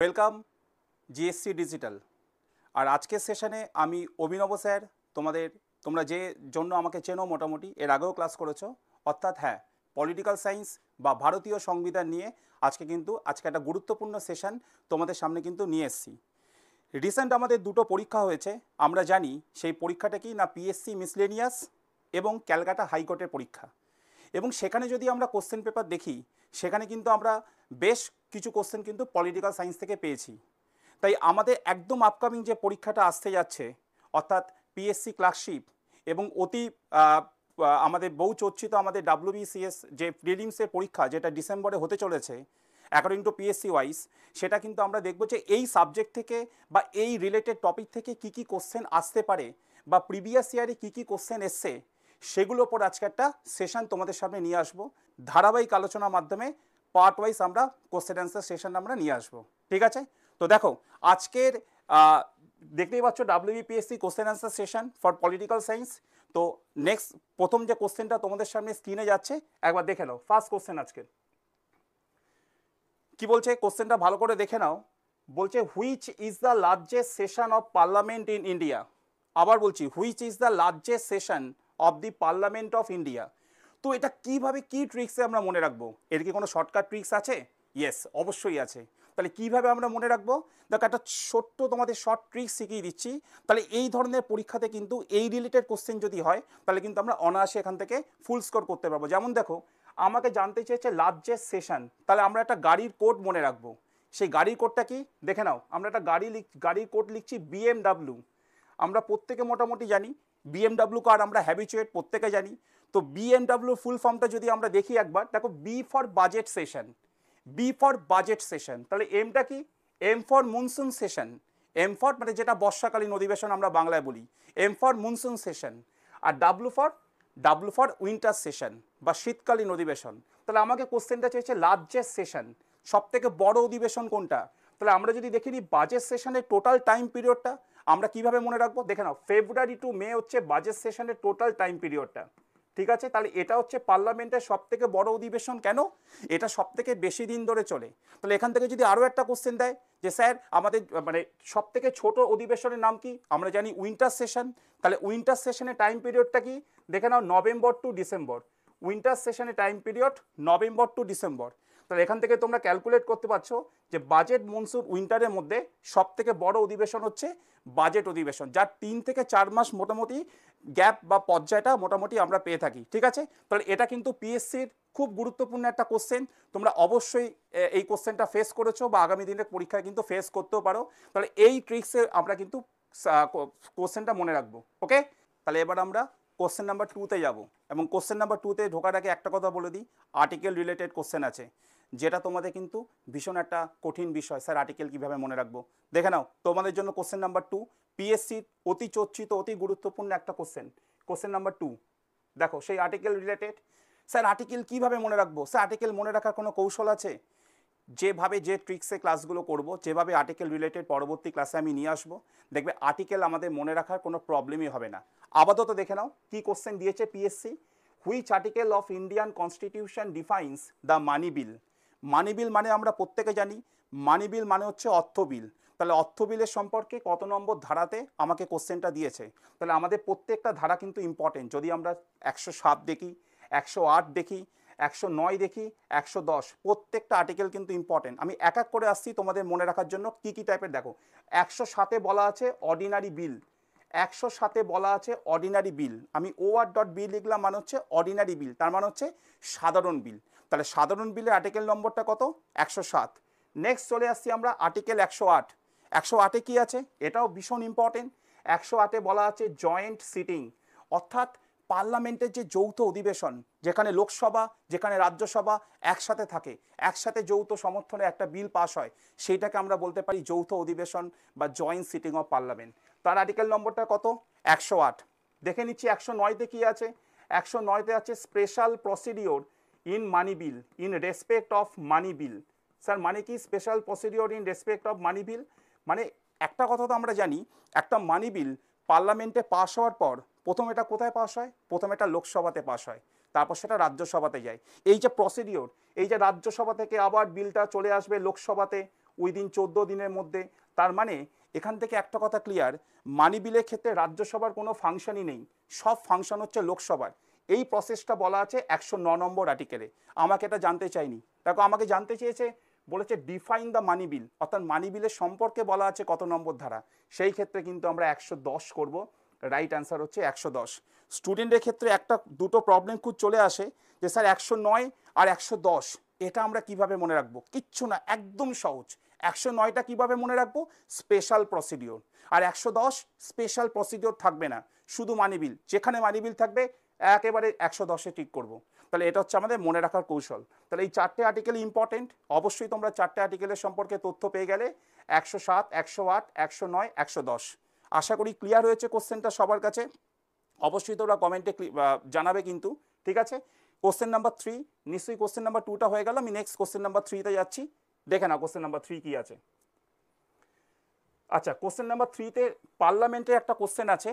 Welcome GSC digital. আর আজকের সেশনে আমি অভিনব স্যার, তোমরা যে জন্য আমাকে চেনো মোটামুটি, এর আগেও ক্লাস করেছো, অর্থাৎ হ্যাঁ, পলিটিক্যাল সায়েন্স বা ভারতীয় সংবিধান নিয়ে আজকে একটা গুরুত্বপূর্ণ সেশন তোমাদের সামনে কিন্তু নিয়ে এসেছি। রিসেন্ট আমাদের দুটো পরীক্ষা হয়েছে, আমরা জানি সেই পরীক্ষাটা কি না পিএসসি মিসলেনিয়াস এবং ক্যালকাটা হাইকোর্টের পরীক্ষা। এবং সেখানে যদি আমরা কোশ্চেন পেপার দেখি, সেখানে কিন্তু আমরা বেশ কিছু কোশ্চেন কিন্তু পলিটিক্যাল সায়েন্স থেকে পেয়েছি। তাই আমাদের একদম আপকামিং যে পরীক্ষাটা আসতে যাচ্ছে, অর্থাৎ পিএসসি ক্লার্কশিপ এবং আমাদের বহু চর্চিত আমাদের WBCS যে প্রিলিমসের পরীক্ষা, যেটা ডিসেম্বরে হতে চলেছে অ্যাকর্ডিং টু পিএসসি ওয়াইজ, সেটা কিন্তু আমরা দেখব যে এই সাবজেক্ট থেকে বা এই রিলেটেড টপিক থেকে কি কি কোশ্চেন আসতে পারে বা প্রিভিয়াস ইয়ারে কি কি কোশ্চেন এসছে, সেগুলোর ওপর আজকে একটা সেশন তোমাদের সামনে নিয়ে আসবো। ধারাবাহিক আলোচনার মাধ্যমে পার্ট ওয়াইজ আমরা কোশ্চেন অ্যান্সার সেশন আমরা নিয়ে আসবো, ঠিক আছে? তো দেখো, আজকের দেখতেই পাচ্ছ WBPSC question answer session for political science. তো নেক্সট প্রথম যে কোশ্চেনটা তোমাদের সামনে স্ক্রিনে যাচ্ছে, একবার দেখে নাও। ফার্স্ট কোশ্চেন আজকে কি বলছে, কোশ্চেনটা ভালো করে দেখে নাও। বলছে which is the largest session of parliament in India. আবার বলছি, which is the largest session of the parliament of India. তো এটা কিভাবে কি ট্রিক্সে আমরা মনে রাখবো? এর কি কোনো শর্টকাট ট্রিক্স আছে? ইয়েস, অবশ্যই আছে। তাহলে কিভাবে আমরা মনে রাখবো? দেখো, একটা ছোট্ট তোমাদের শর্ট ট্রিক্স শিখিয়ে দিচ্ছি। তাহলে এই ধরনের পরীক্ষাতে কিন্তু এই রিলেটেড কোশ্চেন যদি হয়, তাহলে কিন্তু আমরা অনায়াসে এখান থেকে ফুল স্কোর করতে পারবো। যেমন দেখো, আমাকে জানতে চেয়েছে লার্জেস্ট সেশন, তাহলে আমরা একটা গাড়ির কোড মনে রাখবো। সেই গাড়ির কোডটা কি দেখে নাও। আমরা একটা গাড়ির কোড লিখছি BMW। আমরা প্রত্যেকে মোটামুটি জানি BMW কার আমরা হ্যাবিচুয়েট, প্রত্যেকে জানি। তো BMW ফুল ফর্মটা যদি আমরা দেখি একবার, দেখো B for budget session. B for budget session, তাহলে এমটা কি? M for monsoon session. M for মানে যেটা বর্ষাকালীন অধিবেশন আমরা বাংলায় বলি, এম ফর মনসুন সেশন। আর ডাব্লু ফর উইন্টার সেশন বা শীতকালীন অধিবেশন। তাহলে আমাকে কোশ্চেনটা চেয়েছে লার্জেস্ট সেশন, সব থেকে বড় অধিবেশন কোনটা। তাহলে আমরা যদি দেখে নিই বাজেট সেশনের টোটাল টাইম পিরিয়ডটা আমরা কিভাবে মনে রাখবো, দেখে নাও। ফেব্রুয়ারি টু মে হচ্ছে বাজেট সেশনের টোটাল টাইম পিরিয়ডটা, ঠিক আছে? তাহলে এটা হচ্ছে পার্লামেন্টের সব থেকে বড় অধিবেশন। কেন? এটা সব থেকে বেশি দিন ধরে চলে। তাহলে এখান থেকে যদি আরও একটা কোশ্চেন দেয় যে স্যার আমাদের মানে সব থেকে ছোট অধিবেশনের নাম কি, আমরা জানি উইন্টার সেশন। তাহলে উইন্টার সেশনের টাইম পিরিয়ডটা কি দেখে নাও, নভেম্বর টু ডিসেম্বর। উইন্টার সেশনের time period November to December. তাহলে এখান থেকে তোমরা ক্যালকুলেট করতে পারছো যে বাজেট মনসুন উইন্টারের মধ্যে সব থেকে বড় অধিবেশন হচ্ছে বাজেট অধিবেশন, যার 3 থেকে 4 মাস মোটামুটি গ্যাপ বা পর্যায়টা মোটামুটি আমরা পেয়ে থাকি, ঠিক আছে? তাহলে এটা কিন্তু পিএসসির খুব গুরুত্বপূর্ণ একটা কোশ্চেন। তোমরা অবশ্যই এই কোশ্চেনটা ফেস করেছো বা আগামী দিনের পরীক্ষায় কিন্তু ফেস করতেও পারো। তাহলে এই ট্রিক্সে আমরা কিন্তু কোশ্চেনটা মনে রাখবো, ওকে? তাহলে এবার আমরা কোশ্চেন নাম্বার 2তে যাব। এবং কোশ্চেন নাম্বার 2তে ঢোকার আগে একটা কথা বলে দিই, আর্টিকেল রিলেটেড কোশ্চেন আছে, যেটা তোমাদের কিন্তু ভীষণ একটা কঠিন বিষয়। স্যার আর্টিকেল কীভাবে মনে রাখবো? দেখে নাও, তোমাদের জন্য কোশ্চেন নাম্বার 2 পিএসসির অতি চর্চিত অতি গুরুত্বপূর্ণ একটা কোশ্চেন। কোশ্চেন নাম্বার 2 দেখো, সেই আর্টিকেল রিলেটেড। স্যার আর্টিকেল কীভাবে মনে রাখবো? স্যার আর্টিকেল মনে রাখার কোনো কৌশল আছে? যেভাবে যে ট্রিক্সে ক্লাসগুলো করব, যেভাবে আর্টিকেল রিলেটেড পরবর্তী ক্লাসে আমি নিয়ে আসবো, দেখবে আর্টিকেল আমাদের মনে রাখার কোনো প্রবলেমই হবে না। আপাতত দেখে নাও কি কোশ্চেন দিয়েছে PSC. Which article of Indian constitution defines the money bill. Money bill মানে আমরা প্রত্যেকে জানি, মানি বিল মানে হচ্ছে অর্থ বিল। তাহলে অর্থ বিলের সম্পর্কে কত নম্বর ধারাতে আমাকে কোশ্চেনটা দিয়েছে। তাহলে আমাদের প্রত্যেকটা ধারা কিন্তু ইম্পর্টেন্ট। যদি আমরা 107 দেখি, 108 দেখি, 109 দেখি, 110, প্রত্যেকটা আর্টিকেল কিন্তু ইম্পর্টেন্ট। আমি এক এক করে আসছি তোমাদের মনে রাখার জন্য কি কি টাইপের। দেখো, 107-এ বলা আছে অর্ডিনারি বিল। 107-এ বলা আছে অর্ডিনারি বিল। আমি OR.B লিখলাম, মানে হচ্ছে অর্ডিনারি বিল, তার মানে হচ্ছে সাধারণ বিল। তাহলে সাধারণ বিলের আর্টিকেল নম্বরটা কত? 107। নেক্সট চলে আসছি আমরা আর্টিকেল 108। 108-এ কি আছে? এটাও ভীষণ ইম্পর্টেন্ট। 108-এ বলা আছে জয়েন্ট সিটিং, অর্থাৎ পার্লামেন্টের যে যৌথ অধিবেশন, যেখানে লোকসভা যেখানে রাজ্যসভা একসাথে থাকে, একসাথে যৌথ সমর্থনে একটা বিল পাস হয়, সেইটাকে আমরা বলতে পারি যৌথ অধিবেশন বা জয়েন্ট সিটিং অফ পার্লামেন্ট। তার আর্টিকেল নম্বরটা কত? 108। দেখে নিচ্ছি 109-তে কি আছে। 109-তে আছে special procedure in money bill in respect of money bill. Sir মানে কি special procedure in respect of money bill? মানে একটা কথা তো আমরা জানি, একটা মানি বিল পার্লামেন্টে পাস হওয়ার পর প্রথম এটা কোথায় পাস হয়? প্রথম এটা লোকসভাতে পাস হয়, তারপর সেটা রাজ্যসভাতে যায়। এই যে প্রসিডিওর, এই যে রাজ্যসভা থেকে আবার বিলটা চলে আসবে লোকসভাতে, উইদিন 14 দিনের মধ্যে। তার মানে এখান থেকে একটা কথা ক্লিয়ার, মানি বিলের ক্ষেত্রে রাজ্যসভার কোনো ফাংশনই নেই, সব ফাংশন হচ্ছে লোকসভার। এই প্রসেসটা বলা আছে 109 নম্বর আর্টিকেলে। আমাকে এটা জানতে চাইনি, দেখো আমাকে জানতে চেয়েছে, বলেছে ডিফাইন দ্য মানি বিল, অর্থাৎ মানি বিলের সম্পর্কে বলা আছে কত নম্বর ধারা, সেই ক্ষেত্রে কিন্তু আমরা 110 করব। রাইট অ্যান্সার হচ্ছে 110। স্টুডেন্টের ক্ষেত্রে একটা দুটো প্রবলেম খুব চলে আসে যে স্যার 109 আর 110 এটা আমরা কিভাবে মনে রাখবো? কিচ্ছু না, একদম সহজ। 109টা কিভাবে মনে রাখবো? Special procedure. আর 110 স্পেশাল প্রসিডিওর থাকবে না, শুধু মানি বিল। যেখানে মানি বিল থাকবে একেবারে 110-এ ঠিক করব। তাহলে এটা হচ্ছে আমাদের মনে রাখার কৌশল। তাহলে এই 4টে আর্টিকেল ইম্পর্টেন্ট, অবশ্যই তোমরা 4টে আর্টিকেলের সম্পর্কে তথ্য পেয়ে গেলে। 107, 108, 109, 110। আশা করি ক্লিয়ার হয়েছে কোশ্চেনটা সবার কাছে। অবশ্যই তোমরা কমেন্টে জানাবে কিন্তু, ঠিক আছে। কোশ্চেন নাম্বার 3, নিশ্চয়ই কোশ্চেন নাম্বার 2টা হয়ে গেল, আমি নেক্সট কোশ্চেন নাম্বার 3তে যাচ্ছি। দেখে না কোশ্চেন নাম্বার 3 কি আছে। আচ্ছা, কোশ্চেন নাম্বার 3তে পার্লামেন্টের একটা কোশ্চেন আছে,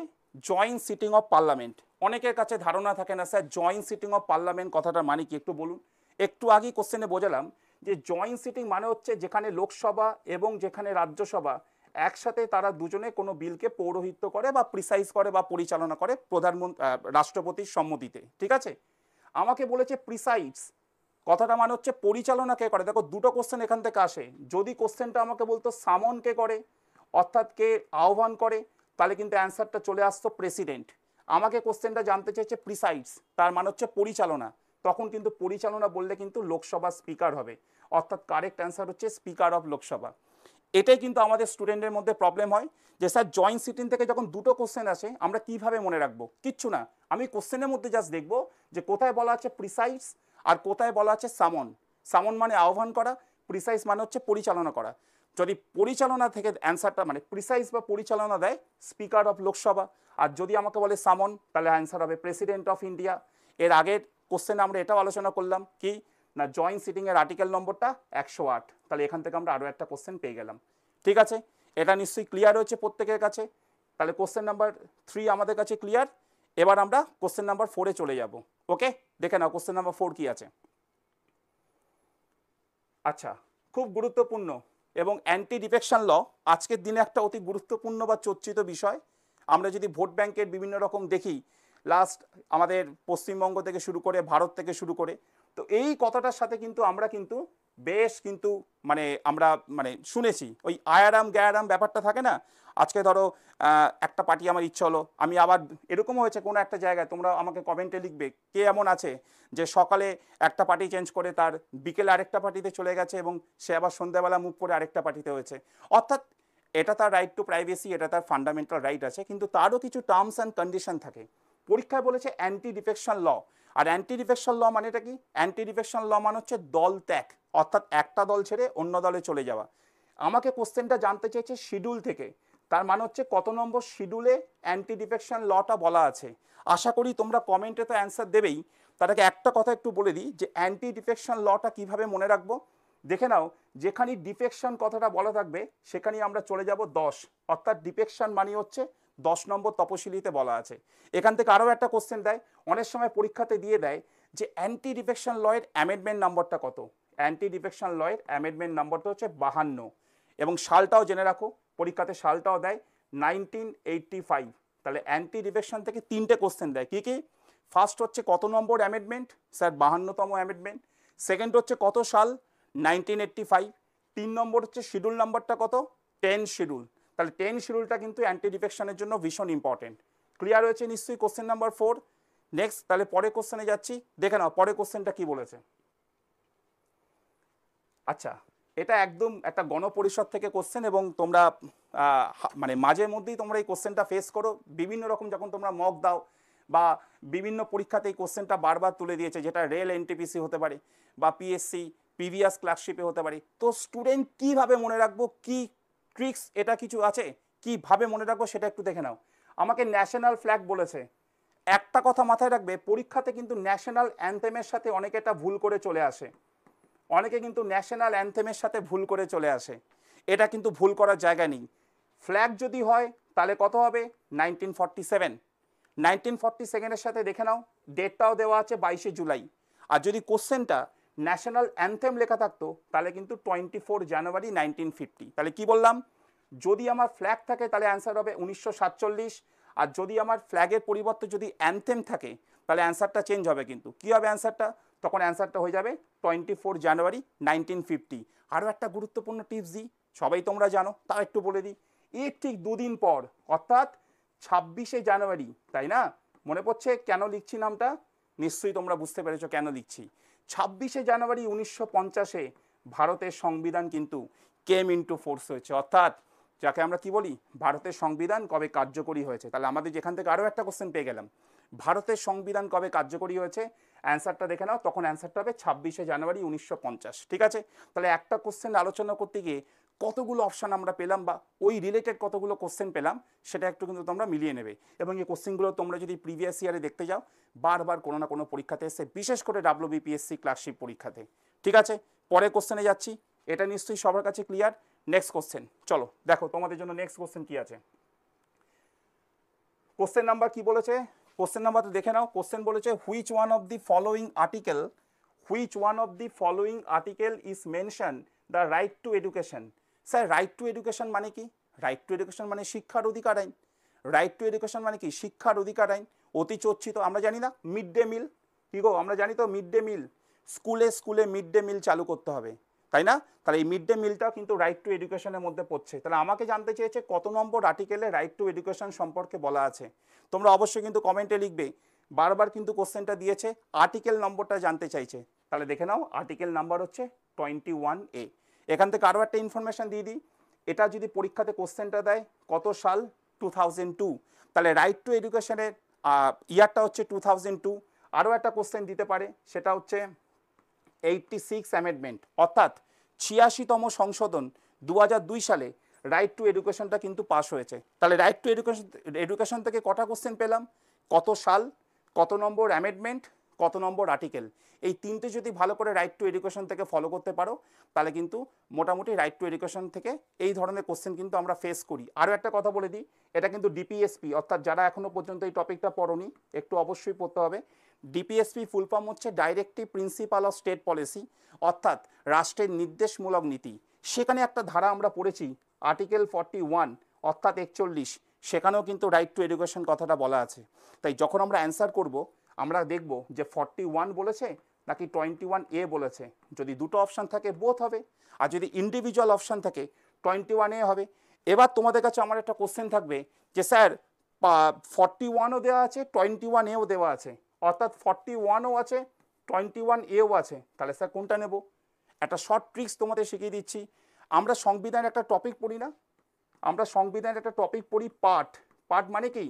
জয়েন্ট সিটিং অফ পার্লামেন্ট। অনেকের কাছে ধারণা থাকে না sir joint sitting of parliament কথাটা মানে কি, একটু বলুন। একটু আগেই কোশ্চেনে বোঝালাম যে জয়েন্ট সিটিং মানে হচ্ছে যেখানে লোকসভা এবং যেখানে রাজ্যসভা একসাথে তারা দুজনে কোনো বিলকে পৌরোহিত্য করে বা প্রিসাইজ করে বা পরিচালনা করে প্রধানমন্ত্রী রাষ্ট্রপতির সম্মতিতে, ঠিক আছে। আমাকে বলেছে প্রিসাইডস, কথাটা মানে হচ্ছে পরিচালনা কে করে। দেখো দুটো কোশ্চেন এখান থেকে আসে। যদি কোশ্চেনটা আমাকে বলতো সামন কে করে, অর্থাৎ কে আহ্বান করে, তাহলে কিন্তু অ্যান্সারটা চলে আসতো প্রেসিডেন্ট। আমাকে কোশ্চেনটা জানতে চাইছে প্রিসাইডস, তার মানে হচ্ছে পরিচালনা, তখন কিন্তু পরিচালনা বললে কিন্তু লোকসভা স্পিকার হবে, অর্থাৎ কারেক্ট অ্যান্সার হচ্ছে স্পিকার অফ লোকসভা। এটাই কিন্তু আমাদের স্টুডেন্টের মধ্যে প্রবলেম হয় যে স্যার জয়েন্ট সিটিং থেকে যখন দুটো কোশ্চেন আসে আমরা কিভাবে মনে রাখবো? কিচ্ছু না, আমি কোশ্চেনের মধ্যে জাস্ট দেখবো যে কোথায় বলা আছে প্রিসাইডস আর কোথায় বলা আছে সামন। সামন মানে আহ্বান করা, প্রিসাইজ মানে হচ্ছে পরিচালনা করা। যদি পরিচালনা থেকে অ্যান্সারটা মানে প্রিসাইজ বা পরিচালনা দেয় স্পিকার অফ লোকসভা, আর যদি আমাকে বলে সামন তাহলে অ্যান্সার হবে প্রেসিডেন্ট অফ ইন্ডিয়া। এর আগের কোশ্চেনে আমরা এটাও আলোচনা করলাম কি না, জয়েন্ট সিটিংয়ের আর্টিকেল নম্বরটা 108। তাহলে এখান থেকে আমরা আরও একটা কোশ্চেন পেয়ে গেলাম, ঠিক আছে। এটা নিশ্চয়ই ক্লিয়ার হয়েছে প্রত্যেকের কাছে। তাহলে কোশ্চেন নাম্বার 3 আমাদের কাছে ক্লিয়ার। এবার আমরা কোশ্চেন নাম্বার 4-এ চলে যাব। ওকে, দেখে নাও কোশ্চেন নাম্বার 4 কি আছে। আচ্ছা, খুব গুরুত্বপূর্ণ এবং অ্যান্টি ডিফেকশন ল আজকের দিনে একটা অতি গুরুত্বপূর্ণ বা চর্চিত বিষয়। আমরা যদি ভোট ব্যাংকের বিভিন্ন রকম দেখি, লাস্ট আমাদের পশ্চিমবঙ্গ থেকে শুরু করে ভারত থেকে শুরু করে, তো এই কথাটার সাথে কিন্তু আমরা কিন্তু বেশ কিন্তু আমরা শুনেছি ওই আয়ারাম গ্যায়ারাম ব্যাপারটা থাকে না। আজকে ধরো একটা পার্টি আমার ইচ্ছা হলো, আমি আবার এরকম হয়েছে কোনো একটা জায়গায়, তোমরা আমাকে কমেন্টে লিখবে কে এমন আছে যে সকালে একটা পার্টি চেঞ্জ করে তার বিকেলে আরেকটা পার্টিতে চলে গেছে এবং সে আবার সন্ধ্যাবেলা মুভ করে আরেকটা পার্টিতে হয়েছে। অর্থাৎ এটা তার রাইট টু প্রাইভেসি, এটা তার ফান্ডামেন্টাল রাইট আছে, কিন্তু তারও কিছু টার্মস অ্যান্ড কন্ডিশন থাকে। পরীক্ষায় বলেছে অ্যান্টি ডিফেকশন ল। আর অ্যান্টি ডিফেকশন ল মানে এটা কি? অ্যান্টি ডিফেকশন ল মানে হচ্ছে দল ত্যাগ, অর্থাৎ একটা দল ছেড়ে অন্য দলে চলে যাওয়া। আমাকে কোশ্চেনটা জানতে চেয়েছে শিডিউল থেকে, তার মানে হচ্ছে কত নম্বর শিডিউলে অ্যান্টি ডিফেকশন লটা বলা আছে। আশা করি তোমরা কমেন্টে তো অ্যান্সার দেবেই, তার আগে একটা কথা একটু বলে দিই যে অ্যান্টি ডিফেকশন লটা কিভাবে মনে রাখবো। দেখে নাও, যেখানে ডিফেকশন কথাটা বলা থাকবে সেখানেই আমরা চলে যাব 10, অর্থাৎ ডিফেকশন মানে হচ্ছে 10 নম্বর তপশিলিতে বলা আছে। এখান থেকে আরও একটা কোশ্চেন দেয়, অনেক সময় পরীক্ষাতে দিয়ে দেয় যে অ্যান্টি ডিফেকশন লয়ের অ্যামেন্ডমেন্ট নাম্বারটা কত। অ্যান্টি ডিফেকশন লয়ের অ্যামেন্ডমেন্ট নাম্বারটা হচ্ছে 52, এবং সালটাও জেনে রাখো, পরীক্ষাতে সালটাও দেয় 1985। তাহলে অ্যান্টি ডিফেকশন থেকে 3টে কোশ্চেন দেয়, কি কি? ফার্স্ট হচ্ছে কত নম্বর অ্যামেন্ডমেন্ট, স্যার 52তম অ্যামেন্ডমেন্ট। সেকেন্ড হচ্ছে কত সাল, 1985। 3 নম্বর হচ্ছে শিডিউল নাম্বারটা কত, 10 শিডিউল। তাহলে 10 শিডিউলটা কিন্তু অ্যান্টি ডিফেকশনের জন্য ভীষণ ইম্পর্টেন্ট। ক্লিয়ার হয়েছে নিশ্চয়ই কোশ্চেন নাম্বার 4। নেক্সট, তাহলে পরের কোশ্চেনে যাচ্ছি, দেখে নাও পরের কোশ্চেনটা কি বলেছে। আচ্ছা, এটা একদম একটা গণপরিষদ থেকে কোশ্চেন, এবং তোমরা মাঝে মধ্যেই তোমরা এই কোশ্চেনটা ফেস করো বিভিন্ন রকম, যখন তোমরা মক দাও বা বিভিন্ন পরীক্ষাতে এই কোশ্চেনটা বারবার তুলে দিয়েছে, যেটা রেল এনটিপিসি হতে পারে বা পিএসসি প্রিভিয়াস ক্লার্কশিপে হতে পারে। তো স্টুডেন্ট কিভাবে মনে রাখবো, কি ট্রিক্স এটা কিছু আছে, কিভাবে মনে রাখবো সেটা একটু দেখে নাও। আমাকে ন্যাশনাল ফ্ল্যাগ বলেছে। একটা কথা মাথায় রাখবে, পরীক্ষাতে কিন্তু ন্যাশনাল অ্যান্থেমের সাথে অনেকে এটা ভুল করে চলে আসে, অনেকে কিন্তু ন্যাশনাল অ্যান্থেমের সাথে ভুল করে চলে আসে। এটা কিন্তু ভুল করার জায়গা নেই। ফ্ল্যাগ যদি হয় তাহলে কত হবে, 1947। 1947-এর সাথে দেখে নাও ডেটটাও দেওয়া আছে 22শে জুলাই। আর যদি কোশ্চেনটা ন্যাশনাল অ্যানথেম লেখা থাকতো তাহলে কিন্তু 24 জানুয়ারি 1950। তাহলে কি বললাম, যদি আমার ফ্ল্যাগ থাকে তাহলে অ্যান্সার হবে 1947, আর যদি আমার ফ্ল্যাগের পরিবর্তে যদি অ্যানথেম থাকে তাহলে অ্যান্সারটা চেঞ্জ হবে। কিন্তু কী হবে অ্যান্সারটা, তখন অ্যান্সারটা হয়ে যাবে 24 জানুয়ারি 1950। আরও একটা গুরুত্বপূর্ণ টিপস দিই, সবাই তোমরা জানো, তাও একটু বলে দিই। এর ঠিক দুদিন পর অর্থাৎ 26শে জানুয়ারি, তাই না? মনে পড়ছে কেন লিখছি নামটা? নিশ্চয়ই তোমরা বুঝতে পেরেছো কেন লিখছি। 26শে জানুয়ারি 1950-এ ভারতের সংবিধান কিন্তু কেম ইনটু ফোর্স হয়েছে, অর্থাৎ যাকে আমরা কি বলি, ভারতের সংবিধান কবে কার্যকরী হয়েছে। তাহলে আমাদের যেখান থেকে আরও একটা কোশ্চেন পেয়ে গেলাম, ভারতের সংবিধান কবে কার্যকরী হয়েছে, অ্যান্সারটা দেখে নাও, তখন অ্যান্সারটা হবে 26শে জানুয়ারি 1950। ঠিক আছে? তাহলে একটা কোশ্চেন আলোচনা করতে গিয়ে কতগুলো অপশান আমরা পেলাম বা ওই রিলেটেড কতগুলো কোশ্চেন পেলাম সেটা একটু কিন্তু তোমরা মিলিয়ে নেবে। এবং এই কোশ্চেনগুলো তোমরা যদি প্রিভিয়াস ইয়ারে দেখতে যাও, বারবার কোনো না কোনো পরীক্ষাতে এসে, বিশেষ করে WBPSC ক্লার্কশিপ পরীক্ষাতে। ঠিক আছে, পরের কোশ্চেনে যাচ্ছি, এটা নিশ্চয়ই সবার কাছে ক্লিয়ার। নেক্সট কোশ্চেন, চলো দেখো তোমাদের জন্য নেক্সট কোশ্চেন কি আছে। কোশ্চেন নাম্বার কি বলেছে, কোশ্চেন নাম্বারটা দেখে নাও। কোশ্চেন বলেছে which one of the following article is mention the right two education. Sir right two education মানে কি? রাইট টু এডুকেশন মানে শিক্ষার অধিকার আইন। রাইট টু এডুকেশন মানে কি? শিক্ষার অধিকার আইন। অতি চর্চিত আমরা জানি না, মিড ডে মিল, কি গো আমরা জানি তো মিড ডে মিল, স্কুলে স্কুলে মিড ডে মিল চালু করতে হবে, তাই না? তাহলে এই মিড ডে মিলটাও কিন্তু রাইট টু এডুকেশনের মধ্যে পড়ছে। তাহলে আমাকে জানতে চেয়েছে কত নম্বর আর্টিকেলে রাইট টু এডুকেশন সম্পর্কে বলা আছে। তোমরা অবশ্যই কিন্তু কমেন্টে লিখবে, বারবার কিন্তু কোশ্চেনটা দিয়েছে, আর্টিকেল নম্বরটা জানতে চাইছে। তাহলে দেখে নাও, আর্টিকেল নাম্বার হচ্ছে 21A। এখান থেকে আরও একটা ইনফরমেশান দিয়ে দিই, এটা যদি পরীক্ষাতে কোশ্চেনটা দেয় কত সাল, 2002, তাহলে রাইট টু এডুকেশনের ইয়ারটা হচ্ছে 2002। আরও একটা কোশ্চেন দিতে পারে, সেটা হচ্ছে 86 অ্যামেন্ডমেন্ট, অর্থাৎ 86তম সংশোধন 2002 সালে রাইট টু এডুকেশনটা কিন্তু পাস হয়েছে। তাহলে রাইট টু এডুকেশন থেকে কটা কোশ্চেন পেলাম, কত সাল, কত নম্বর অ্যামেন্ডমেন্ট, কত নম্বর আর্টিকেল। এই তিনটে যদি ভালো করে রাইট টু এডুকেশন থেকে ফলো করতে পারো তাহলে কিন্তু মোটামুটি রাইট টু এডুকেশন থেকে এই ধরনের কোশ্চেন কিন্তু আমরা ফেস করি। আরও একটা কথা বলে দিই, এটা কিন্তু ডিপিএসপি, অর্থাৎ যারা এখনও পর্যন্ত এই টপিকটা পড়োনি একটু অবশ্যই পড়তে হবে। ডিপিএসপি ফুল ফর্ম হচ্ছে directive principal of state policy, অর্থাৎ রাষ্ট্রের নির্দেশমূলক নীতি। সেখানে একটা ধারা আমরা পড়েছি আর্টিকেল 41, অর্থাৎ 41, সেখানেও কিন্তু রাইট টু এডুকেশন কথাটা বলা আছে। তাই যখন আমরা অ্যান্সার করব আমরা দেখব যে 41 বলেছে নাকি 21A বলেছে। যদি দুটো অপশান থাকে বোথ হবে, আর যদি ইন্ডিভিজুয়াল অপশান থাকে 21A হবে। এবার তোমাদের কাছে আমার একটা কোশ্চেন থাকবে যে স্যার 41ও দেওয়া আছে, 21Aও দেওয়া আছে, অর্থাৎ 41ও আছে, 21Aও আছে, তাহলে স্যার কোনটা নেব? একটা শর্ট ট্রিক্স তোমাদের শিখিয়ে দিচ্ছি। আমরা সংবিধানের একটা টপিক পড়ি না, আমরা সংবিধানের একটা টপিক পড়ি পার্ট। পার্ট মানে কি?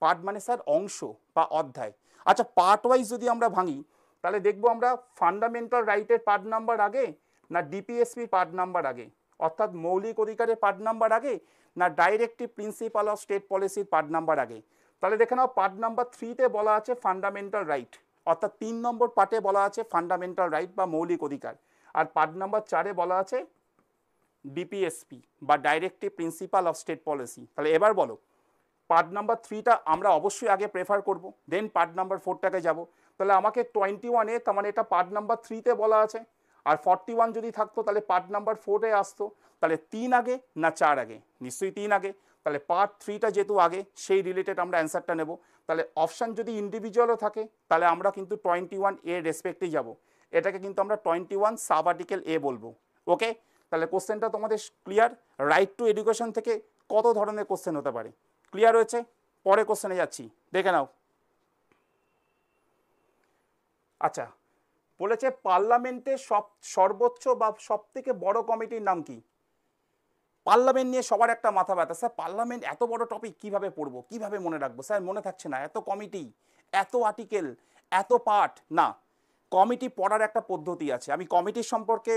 পার্ট মানে স্যার অংশ বা অধ্যায়। আচ্ছা, পার্ট ওয়াইজ যদি আমরা ভাঙি তাহলে দেখবো আমরা ফান্ডামেন্টাল রাইটের পার্ট নাম্বার আগে না ডিপিএসপি পার্ট নাম্বার আগে, অর্থাৎ মৌলিক অধিকারের পার্ট নাম্বার আগে না ডাইরেক্টিভ প্রিন্সিপাল অফ স্টেট পলিসির পার্ট নাম্বার আগে। তাহলে দেখে নাও, পার্ট নাম্বার 3-তে বলা আছে ফান্ডামেন্টাল রাইট, অর্থাৎ 3 নম্বর পার্টে বলা আছে ফান্ডামেন্টাল রাইট বা মৌলিক অধিকার, আর পার্ট নাম্বার 4-এ বলা আছে ডিপিএসপি বা directive principal of state policy. তাহলে এবার বলো, পার্ট নাম্বার 3টা আমরা অবশ্যই আগে প্রেফার করব, দেন পার্ট নাম্বার 4টাকে যাব। তাহলে আমাকে 21A, তার মানে এটা পার্ট নাম্বার 3-তে বলা আছে, আর 41 যদি থাকতো তাহলে পার্ট নাম্বার 4-এ আসতো। তাহলে 3 আগে না 4 আগে? নিশ্চয়ই 3 আগে। তাহলে পার্ট 3টা যেহেতু আগে, সেই রিলেটেড আমরা অ্যান্সারটা নেব। তাহলে অপশান যদি ইন্ডিভিজুয়ালও থাকে তাহলে আমরা কিন্তু 21A রেসপেক্টেই যাব, এটাকে কিন্তু আমরা 21 সাব আর্টিকেল A বলবো। ওকে, তাহলে কোশ্চেনটা তোমাদের ক্লিয়ার। রাইট টু এডুকেশন থেকে কত ধরনের কোশ্চেন হতে পারে ক্লিয়ার হয়েছে। পরে কোশ্চেনে যাচ্ছি, দেখে নাও। আচ্ছা, বলেছে পার্লামেন্টের সর্বোচ্চ বা সব থেকে বড় কমিটির নাম কি? পার্লামেন্ট নিয়ে সবার একটা মাথা ব্যথা, স্যার পার্লামেন্ট এত বড় টপিক কিভাবে পড়বো, কিভাবে মনে রাখবো, স্যার মনে থাকছে না, এত কমিটি, এত আর্টিকেল, এত পার্ট। না, কমিটি পড়ার একটা পদ্ধতি আছে। আমি কমিটির সম্পর্কে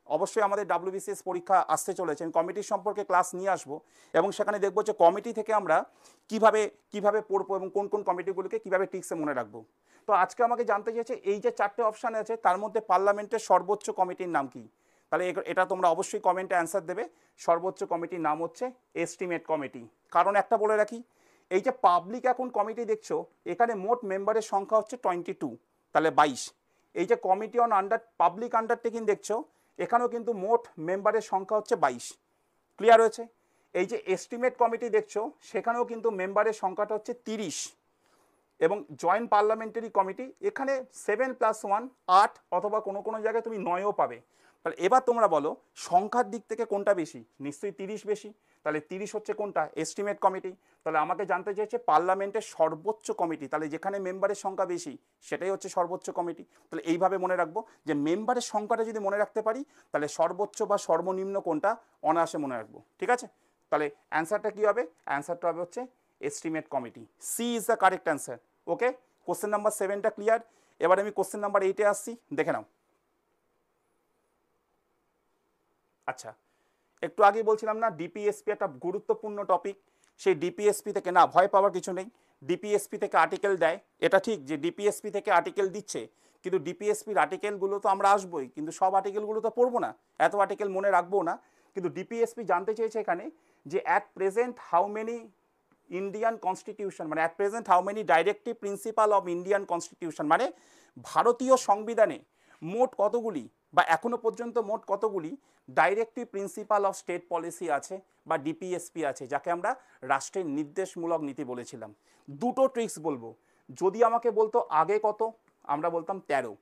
অবশ্যই আমাদের WBCS পরীক্ষা আসতে চলেছে, আমি কমিটির সম্পর্কে ক্লাস নিয়ে আসবো এবং সেখানে দেখবো যে কমিটি থেকে আমরা কিভাবে পড়বো এবং কোন কোন কমিটিগুলোকে কিভাবে টিক্সে মনে রাখবো। তো আজকে আমাকে জানতে চেয়েছে এই যে 4টে অপশান আছে তার মধ্যে পার্লামেন্টের সর্বোচ্চ কমিটির নাম কি। তাহলে এটা তোমরা অবশ্যই কমেন্টে অ্যান্সার দেবে। সর্বোচ্চ কমিটির নাম হচ্ছে এস্টিমেট কমিটি। কারণ একটা বলে রাখি, এই যে পাবলিক অ্যাকাউন্ট কমিটি দেখছো, এখানে মোট মেম্বারের সংখ্যা হচ্ছে 22, তাহলে 22। এই যে কমিটি অন পাবলিক আন্ডারটেকিং দেখছো, এখানেও কিন্তু মোট মেম্বারের সংখ্যা হচ্ছে 22। ক্লিয়ার হয়েছে? এই যে এস্টিমেট কমিটি দেখছো, সেখানেও কিন্তু মেম্বারের সংখ্যাটা হচ্ছে 30। এবং জয়েন্ট পার্লামেন্টারি কমিটি এখানে 7+1 8, অথবা কোনো কোনো জায়গায় তুমি 9ও পাবে। তাহলে এবার তোমরা বলো সংখ্যার দিক থেকে কোনটা বেশি? নিশ্চয়ই 30 বেশি। তাহলে 30 হচ্ছে কোনটা? Estimate committee. তাহলে আমাকে জানতে চাইছে পার্লামেন্টের সর্বোচ্চ কমিটি, তাহলে যেখানে মেম্বারের সংখ্যা বেশি সেটাই হচ্ছে সর্বোচ্চ কমিটি। তাহলে এইভাবে মনে রাখবো যে মেম্বারের সংখ্যাটা যদি মনে রাখতে পারি, তাহলে সর্বোচ্চ বা সর্বনিম্ন কোনটা অনায়াসে মনে রাখবো। ঠিক আছে? তাহলে অ্যান্সারটা কী হবে? অ্যান্সারটা হবে হচ্ছে estimate committee. C is the correct answer. Okay, question number 7টা ক্লিয়ার। এবার আমি কোশ্চেন নাম্বার 8-এ আসছি, দেখে নাও। আচ্ছা, একটু আগেই বলছিলাম না ডিপিএসপি একটা গুরুত্বপূর্ণ টপিক। সেই ডিপিএসপি থেকে না ভয় পাওয়ার কিছু নেই, ডিপিএসপি থেকে আর্টিকেল দেয়, এটা ঠিক যে ডিপিএসপি থেকে আর্টিকেল দিচ্ছে, কিন্তু ডিপিএসপির আর্টিকেলগুলো তো আমরা আসবোই, কিন্তু সব আর্টিকেলগুলো তো পড়বো না, এত আর্টিকেল মনে রাখবো না। কিন্তু ডিপিএসপি জানতে চেয়েছে এখানে যে at present how many Indian constitution, মানে at present how many directive principal of Indian constitution, মানে ভারতীয় সংবিধানে মোট কতগুলি বা এখনো পর্যন্ত মোট কতগুলি directive principal of state policy আছে বা ডিপিএসপি আছে, যাকে আমরা রাষ্ট্রের নির্দেশমূলক নীতি বলেছিলাম। দুটো ট্রিক্স বলবো। যদি আমাকে বলতো আগে কত, আমরা বলতাম 13,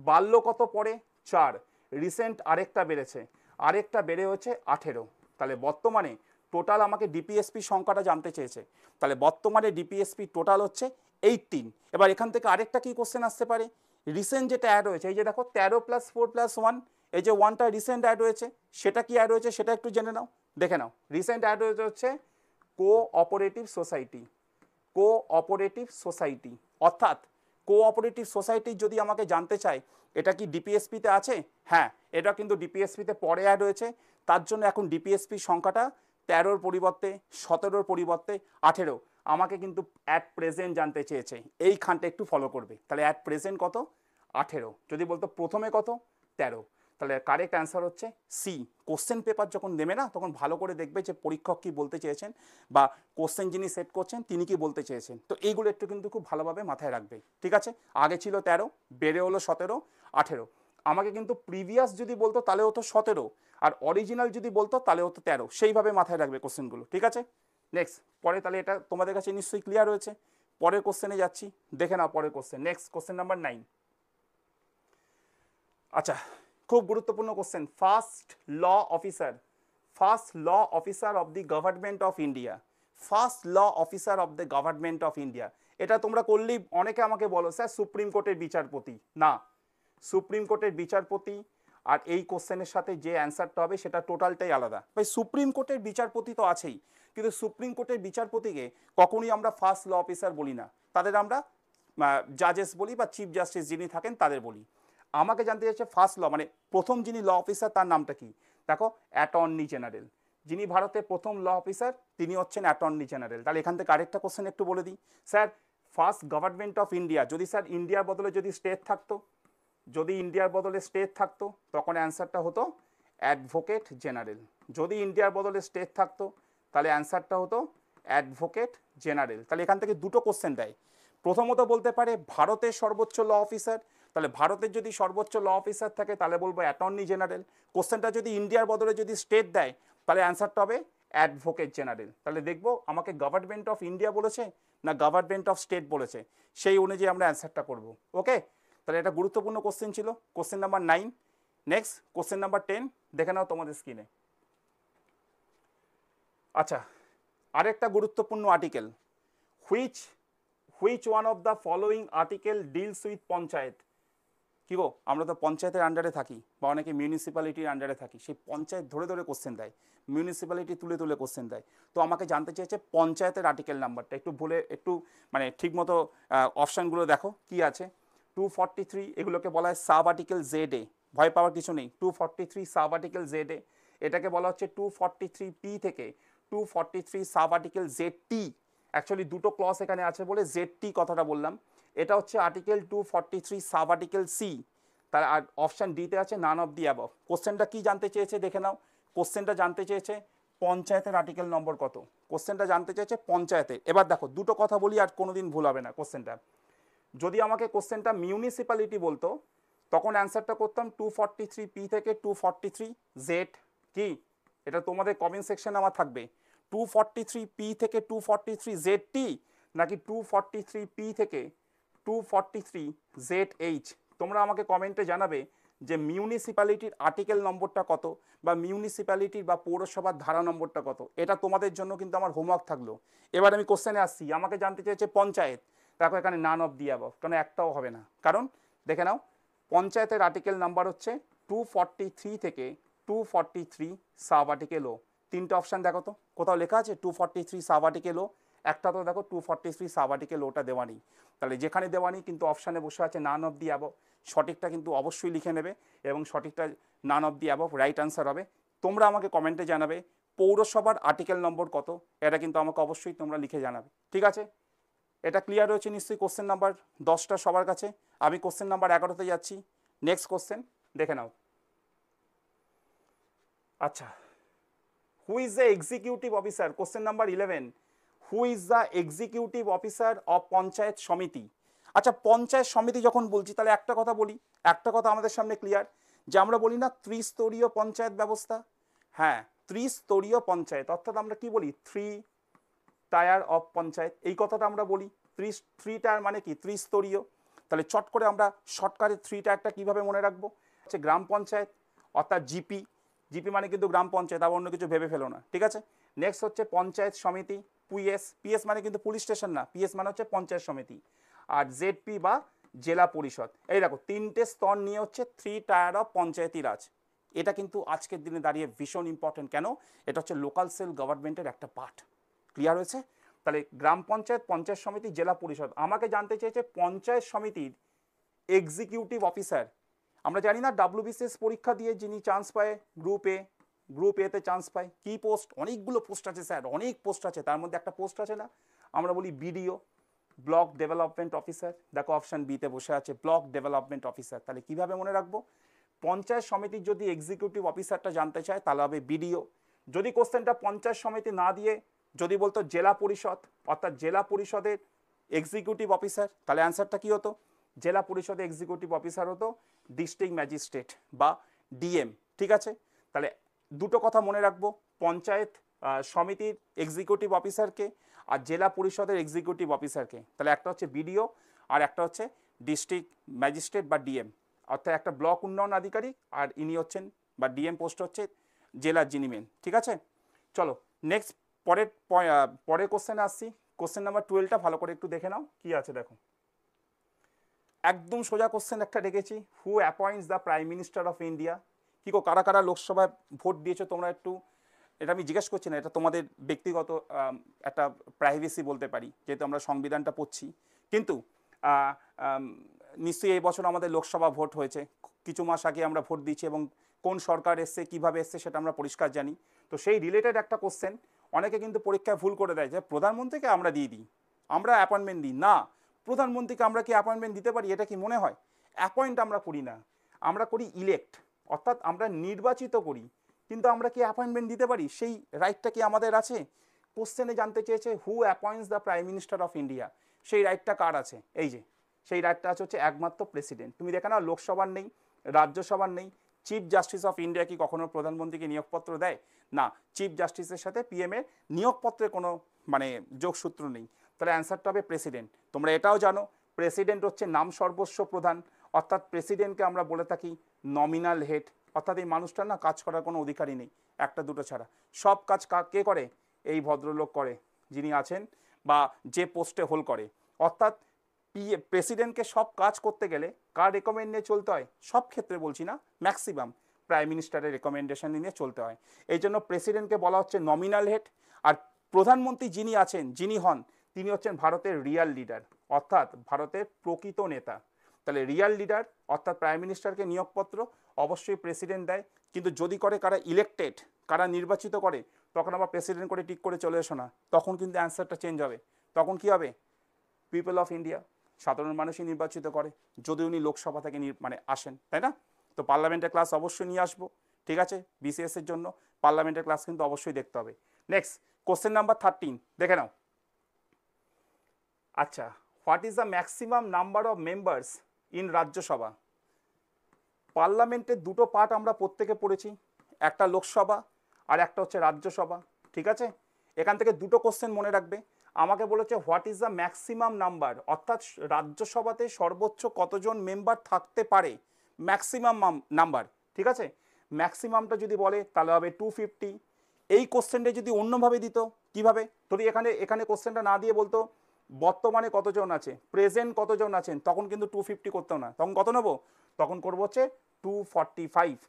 বাড়লো কত পরে 4, রিসেন্ট আরেকটা বেড়েছে, আরেকটা বেড়ে হচ্ছে 18। তাহলে বর্তমানে টোটাল আমাকে ডিপিএসপি সংখ্যাটা জানতে চেয়েছে, তাহলে বর্তমানে ডিপিএসপি টোটাল হচ্ছে 18। এবার এখান থেকে আরেকটা কি কোশ্চেন আসতে পারে? রিসেন্ট যেটা অ্যাড হয়েছে, এই যে দেখো 13+4+1, এই যে 1টা রিসেন্ট অ্যাড হয়েছে, সেটা কি অ্যাড হয়েছে সেটা একটু জেনে নাও, দেখে নাও। রিসেন্ট অ্যাড হয়েছে হচ্ছে কোঅপারেটিভ সোসাইটি, কোঅপারেটিভ সোসাইটি। অর্থাৎ কোঅপারেটিভ সোসাইটির যদি আমাকে জানতে চায় এটা কি ডিপিএসপিতে আছে, হ্যাঁ এটা কিন্তু ডিপিএসপিতে পরে অ্যাড হয়েছে, তার জন্য এখন ডিপিএসপির সংখ্যাটা 13-র পরিবর্তে 17-র পরিবর্তে 18। আমাকে কিন্তু অ্যাট প্রেজেন্ট জানতে চেয়েছে, এইখানটা একটু ফলো করবে। তাহলে অ্যাট প্রেজেন্ট কত? 18। যদি বলতো প্রথমে কত? 13। তাহলে কারেক্ট অ্যান্সার হচ্ছে সি। কোশ্চেন পেপার যখন দেবে না তখন ভালো করে দেখবে যে পরীক্ষক কি বলতে চেয়েছেন বা কোশ্চেন যিনি সেট করছেন তিনি কি বলতে চেয়েছেন। তো এইগুলো একটু কিন্তু খুব ভালোভাবে মাথায় রাখবে। ঠিক আছে? আগে ছিল 13, বেড়ে হলো 17, 18। আমাকে কিন্তু প্রিভিয়াস যদি বলতো তাহলে হতো 17, আর অরিজিনাল যদি বলতো তাহলে হতো 13। সেইভাবে মাথায় রাখবে কোশ্চেনগুলো। ঠিক আছে? নেক্সট পরে, তাহলে এটা তোমাদের কাছে নিশ্চয়ই ক্লিয়ার হয়েছে। পরের কোশ্চেনে যাচ্ছি, দেখে নাও পরের কোশ্চেন। Next question number 9। আচ্ছা, খুব গুরুত্বপূর্ণ question. First law officer, first law officer of the government of India, first law officer of the government of India. এটা তোমরা করলেই অনেকে আমাকে বলো স্যার সুপ্রিম কোর্টের বিচারপতি। না, সুপ্রিম কোর্টের বিচারপতি আর এই কোশ্চেনের সাথে যে অ্যান্সারটা হবে সেটা টোটালটাই আলাদা। ভাই সুপ্রিম কোর্টের বিচারপতি তো আছেই, কিন্তু সুপ্রিম কোর্টের বিচারপতিকে কখনোই আমরা ফার্স্ট ল অফিসার বলি না, তাদের আমরা জাজেস বলি বা চিফ জাস্টিস যিনি থাকেন তাদের বলি। আমাকে জানতে চাইছে ফার্স্ট ল মানে প্রথম যিনি ল অফিসার তার নামটা কি। দেখো অ্যাটর্নি জেনারেল, যিনি ভারতের প্রথম ল অফিসার তিনি হচ্ছেন অ্যাটর্নি জেনারেল। তাহলে এখান থেকে আরেকটা কোশ্চেন একটু বলে দিই, sir first government of India, যদি স্যার ইন্ডিয়ার বদলে যদি স্টেট থাকতো, যদি ইন্ডিয়ার বদলে স্টেট থাকতো তখন অ্যান্সারটা হতো অ্যাডভোকেট জেনারেল। যদি ইন্ডিয়ার বদলে স্টেট থাকতো তাহলে অ্যান্সারটা হতো অ্যাডভোকেট জেনারেল। তাহলে এখান থেকে দুটো কোশ্চেন দেয়। প্রথমত বলতে পারে ভারতের সর্বোচ্চ ল অফিসার, তাহলে ভারতের যদি সর্বোচ্চ ল অফিসার থাকে তাহলে বলবো অ্যাটর্নি জেনারেল। কোশ্চেনটা যদি ইন্ডিয়ার বদলে যদি স্টেট দেয় তাহলে অ্যান্সারটা হবে অ্যাডভোকেট জেনারেল। তাহলে দেখবো আমাকে গভর্নমেন্ট অফ ইন্ডিয়া বলেছে না গভর্নমেন্ট অফ স্টেট বলেছে, সেই অনুযায়ী আমরা অ্যান্সারটা করব। ওকে, তাহলে এটা গুরুত্বপূর্ণ কোশ্চেন ছিল, question number 9। Next question number 10 দেখে নাও তোমাদের স্ক্রিনে। আচ্ছা, আরেকটা গুরুত্বপূর্ণ article, which one of the following article deals with panchayat. কি গো, আমরা তো পঞ্চায়েতের আন্ডারে থাকি বা অনেকে মিউনিসিপ্যালিটির আন্ডারে থাকি, সেই পঞ্চায়েত ধরে ধরে কোশ্চেন দেয়, মিউনিসিপ্যালিটি তুলে তুলে কোশ্চেন দেয়। তো আমাকে জানতে চেয়েছে পঞ্চায়েতের আর্টিকেল নাম্বারটা, একটু ভুলে একটু মানে ঠিকমতো অপশানগুলো দেখো কি আছে। 243 এগুলোকে বলা হয় সাব আর্টিকেল জেড এ, ভয় পাওয়ার কিছু নেই। 243 সাব আর্টিকেল জেড এ, এটাকে বলা হচ্ছে 243 পি থেকে 243 সাব আর্টিকেল জেড টি। অ্যাকচুয়ালি দুটো ক্লস এখানে আছে বলে জেড টি কথাটা বললাম। এটা হচ্ছে আর্টিকেল 243 সাব আর্টিকেল সি। তার আর অপশান ডিতে আছে নান অফ দি অ্যাবভ। কোশ্চেনটা কি জানতে চেয়েছে দেখে নাও। কোশ্চেনটা জানতে চেয়েছে পঞ্চায়েতের আর্টিকেল নম্বর কত, কোশ্চেনটা জানতে চেয়েছে পঞ্চায়েতে। এবার দেখো দুটো কথা বলি আর কোনোদিন ভুল হবে না কোশ্চেনটা। যদি আমাকে কোশ্চেনটা মিউনিসিপ্যালিটি বলতো তখন অ্যান্সারটা করতাম 243P থেকে 243Z কি, এটা তোমাদের কমেন্ট সেকশনে আমার থাকবে, 243P থেকে 243ZT নাকি 243P থেকে 243ZH। তোমরা আমাকে কমেন্টে জানাবে যে মিউনিসিপ্যালিটির আর্টিকেল নম্বরটা কত, বা মিউনিসিপ্যালিটির বা পৌরসভার ধারা নম্বরটা কত। এটা তোমাদের জন্য কিন্তু আমার হোমওয়ার্ক থাকলো। এবার আমি কোশ্চেনে আসছি, আমাকে জানতে চেয়েছে পঞ্চায়েত, দেখো এখানে নান অফ দি অ্যাবভ, কারণ একটাও হবে না। কারণ দেখে নাও, পঞ্চায়েতের আর্টিকেল নাম্বার হচ্ছে 243 থেকে 243 সাব আর্টিকেল ও। তিনটে অপশান দেখো তো, কোথাও লেখা আছে 243 সাব আর্টিকেল ও? একটা তো দেখো 243 সাব আর্টিকেল ওটা দেওয়া নেই। তাহলে যেখানে দেওয়া নেই কিন্তু অপশানে বসে আছে নান অফ দি অ্যাবভ। সঠিকটা কিন্তু অবশ্যই লিখে নেবে, এবং সঠিকটা none of the above right answer হবে। তোমরা আমাকে কমেন্টে জানাবে পৌরসভার আর্টিকেল নম্বর কত, এটা কিন্তু আমাকে অবশ্যই তোমরা লিখে জানাবে, ঠিক আছে? এটা ক্লিয়ার হয়েছে নিশ্চয়ই? কোশ্চেন নাম্বার 10টা সবার কাছে। আমি কোশ্চেন নাম্বার 11তে যাচ্ছি। নেক্সট কোশ্চেন দেখে নাও। আচ্ছা, who is the executive officer, question number 11, who is the executive officer of panchayat সমিতি। আচ্ছা, পঞ্চায়েত সমিতি যখন বলছি তাহলে একটা কথা বলি, একটা কথা আমাদের সামনে ক্লিয়ার, যে আমরা বলি না ত্রিস্তরীয় পঞ্চায়েত ব্যবস্থা। হ্যাঁ, ত্রিস্তরীয় পঞ্চায়েত, অর্থাৎ আমরা কি বলি, 3 টায়ার অফ পঞ্চায়েত, এই কথাটা আমরা বলি। 3 টায়ার মানে কি, ত্রিস্তরীয়। তাহলে চট করে আমরা শর্টকাটে 3 টায়ারটা কীভাবে মনে রাখবো, হচ্ছে গ্রাম পঞ্চায়েত অর্থাৎ জিপি, জিপি মানে কিন্তু গ্রাম পঞ্চায়েত, আবার অন্য কিছু ভেবে ফেলো না, ঠিক আছে? নেক্সট হচ্ছে পঞ্চায়েত সমিতি, পিএস, পিএস মানে কিন্তু পুলিশ স্টেশন না, পিএস মানে হচ্ছে পঞ্চায়েত সমিতি। আর জেডপি বা জেলা পরিষদ। এই দেখো 3টে স্তর নিয়ে হচ্ছে 3 টায়ার অফ পঞ্চায়েতি রাজ। এটা কিন্তু আজকের দিনে দাঁড়িয়ে ভীষণ ইম্পর্টেন্ট। কেন? এটা হচ্ছে লোকাল সেল গভর্নমেন্টের একটা পার্ট। ক্লিয়ার হয়েছে? তাহলে গ্রাম পঞ্চায়েত, পঞ্চায়েত সমিতি, জেলা পরিষদ। আমাকে জানতে চেয়েছে পঞ্চায়েত সমিতির এক্সিকিউটিভ অফিসার। আমরা জানি না WBCS পরীক্ষা দিয়ে যিনি চান্স পায় গ্রুপ এতে চান্স পায়, কি পোস্ট? অনেকগুলো পোস্ট আছে স্যার, অনেক পোস্ট আছে, তার মধ্যে একটা পোস্ট আছে না, আমরা বলি বিডিও, ব্লক ডেভেলপমেন্ট অফিসার। দেখো অপশান বিতে বসে আছে ব্লক ডেভেলপমেন্ট অফিসার। তাহলে কিভাবে মনে রাখবো? পঞ্চায়েত সমিতির যদি এক্সিকিউটিভ অফিসারটা জানতে চায় তাহলে হবে বিডিও। যদি কোশ্চেনটা পঞ্চায়েত সমিতি না দিয়ে যদি বলতো জেলা পরিষদ, অর্থাৎ জেলা পরিষদের এক্সিকিউটিভ অফিসার, তাহলে অ্যান্সারটা কি হতো? জেলা পরিষদের এক্সিকিউটিভ অফিসার হতো ডিস্ট্রিক্ট ম্যাজিস্ট্রেট বা ডিএম, ঠিক আছে? তাহলে দুটো কথা মনে রাখবো, পঞ্চায়েত সমিতির এক্সিকিউটিভ অফিসারকে আর জেলা পরিষদের এক্সিকিউটিভ অফিসারকে। তাহলে একটা হচ্ছে বিডিও আর একটা হচ্ছে ডিস্ট্রিক্ট ম্যাজিস্ট্রেট বা ডিএম, অর্থাৎ একটা ব্লক উন্নয়ন আধিকারিক, আর ইনি হচ্ছেন বা ডিএম পোস্ট হচ্ছে জেলার যিনি মেন, ঠিক আছে? চলো নেক্সট পরের কোশ্চেনে আসছি। কোশ্চেন নাম্বার 12টা ভালো করে একটু দেখে নাও কি আছে। দেখো একদম সোজা কোশ্চেন একটা রেখেছি, who appoints the prime minister of India. কি গো, কারা কারা লোকসভায় ভোট দিয়েছো তোমরা একটু, এটা আমি জিজ্ঞেস করছি না, এটা তোমাদের ব্যক্তিগত একটা প্রাইভেসি বলতে পারি, যেহেতু আমরা সংবিধানটা পড়ছি। কিন্তু নিশ্চয়ই এই বছর আমাদের লোকসভা ভোট হয়েছে, কিছু মাস আগে আমরা ভোট দিচ্ছি, এবং কোন সরকার এসছে কীভাবে এসছে সেটা আমরা পরিষ্কার জানি। তো সেই রিলেটেড একটা কোশ্চেন, অনেকে কিন্তু পরীক্ষায় ভুল করে দেয় যে প্রধানমন্ত্রীকে আমরা দিয়ে দিই, আমরা অ্যাপয়েন্টমেন্ট দিই না। প্রধানমন্ত্রীকে আমরা কি অ্যাপয়েন্টমেন্ট দিতে পারি? এটা কি মনে হয়? অ্যাপয়েন্ট আমরা করি না, আমরা করি ইলেক্ট, অর্থাৎ আমরা নির্বাচিত করি, কিন্তু আমরা কি অ্যাপয়েন্টমেন্ট দিতে পারি? সেই রাইটটা কি আমাদের আছে? কোশ্চেনে জানতে চেয়েছে who appoints the prime minister of India, সেই রাইটটা কার আছে? এই যে সেই রাইটটা আছে হচ্ছে একমাত্র প্রেসিডেন্ট। তুমি দেখে নাও লোকসভার নেই, রাজ্যসভার নেই। চিফ জাস্টিস অফ ইন্ডিয়া কি কখনো প্রধানমন্ত্রীকে নিয়োগপত্র দেয়? না, চিফ জাস্টিসের সাথে পিএম এর নিয়োগপত্রের কোনো মানে যোগসূত্র নেই। তাহলে অ্যান্সারটা হবে প্রেসিডেন্ট। তোমরা এটাও জানো প্রেসিডেন্ট হচ্ছে নাম সর্বস্ব প্রধান, অর্থাৎ প্রেসিডেন্টকে আমরা বলে থাকি নমিনাল হেড, অর্থাৎ এই মানুষটার না কাজ করার কোনো অধিকারই নেই, একটা দুটো ছাড়া। সব কাজ কে করে? এই ভদ্রলোক করে, যিনি আছেন বা যে পোস্টে হোল্ড করে। অর্থাৎ প্রেসিডেন্টকে সব কাজ করতে গেলে কার রেকমেন্ড নিয়ে চলতে হয়? সব ক্ষেত্রে বলছি না, ম্যাক্সিমাম প্রাইম মিনিস্টারের রেকমেন্ডেশন নিয়ে চলতে হয়। এই জন্য প্রেসিডেন্টকে বলা হচ্ছে নমিনাল হেড। আর প্রধানমন্ত্রী যিনি আছেন, যিনি হন, তিনি হচ্ছেন ভারতের রিয়াল লিডার, অর্থাৎ ভারতের প্রকৃত নেতা। তাহলে রিয়াল লিডার অর্থাৎ প্রাইম মিনিস্টারকে নিয়োগপত্র অবশ্যই প্রেসিডেন্ট দেয়, কিন্তু যদি করে কারা ইলেক্টেড, কারা নির্বাচিত করে, তখন আবার প্রেসিডেন্ট করে টিক করে চলে এসো না, তখন কিন্তু অ্যান্সারটা চেঞ্জ হবে। তখন কি হবে? পিপল অফ ইন্ডিয়া, সাধারণ মানুষই নির্বাচিত করে, যদি উনি লোকসভা থেকে মানে আসেন, তাই না? তো পার্লামেন্টের ক্লাস অবশ্যই নিয়ে আসবো, ঠিক আছে? বিসিএস এর জন্য পার্লামেন্টের ক্লাস কিন্তু অবশ্যই দেখতে হবে। নেক্সট কোশ্চেন নাম্বার 13 দেখে নাও। আচ্ছা, what is the maximum number of members in Rajya Sabha? পার্লামেন্টের দুটো পার্ট আমরা প্রত্যেকে পড়েছি, একটা লোকসভা আর একটা হচ্ছে রাজ্যসভা, ঠিক আছে? এখান থেকে দুটো কোশ্চেন মনে রাখবে। আমাকে বলেছে what is the maximum number, অর্থাৎ রাজ্যসভাতে সর্বোচ্চ কতজন মেম্বার থাকতে পারে, ম্যাক্সিমাম নাম্বার, ঠিক আছে? ম্যাক্সিমামটা যদি বলে তাহলে হবে 250। এই কোশ্চেনটা যদি অন্যভাবে দিত, কিভাবে, যদি এখানে এখানে কোশ্চেনটা না দিয়ে বলতো বর্তমানে কতজন আছে, প্রেজেন্ট কতজন আছেন, তখন কিন্তু 250 করতেও না, তখন কত নেবো, তখন করবো হচ্ছে 245।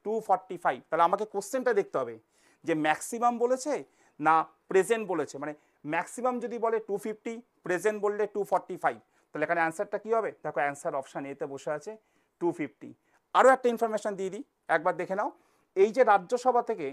245, তাহলে আমাকে কোশ্চেনটা দেখতে হবে যে ম্যাক্সিমাম বলেছে না প্রেজেন্ট বলেছে, মানে ম্যাক্সিমাম যদি বলে 250, প্রেজেন্ট বললে 245, তাহলে এখানে অ্যান্সারটা কি হবে, দেখো অ্যান্সার অপশান এতে বসে আছে 250। আরও একটা ইনফরমেশন দিয়ে দিই, একবার দেখে নাও। এই যে রাজ্যসভা থেকে